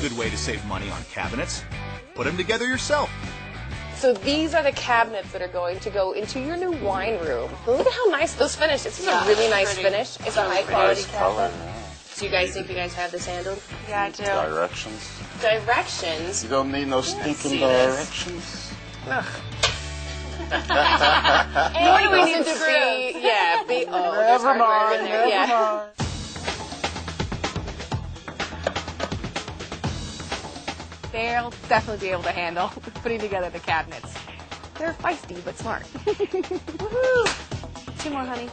good way to save money on cabinets. Put them together yourself. So these are the cabinets that are going to go into your new wine room. Look at how nice those finish. This is a really nice finish. It's a high quality cabinet. Do you guys think you guys have this handled? Yeah, I do. Directions. Directions? You don't need no stinking directions. Ugh. Nor do we need to be, yeah, Never mind, never mind. They'll definitely be able to handle putting together the cabinets. They're feisty but smart. Woohoo! 2 more, honey.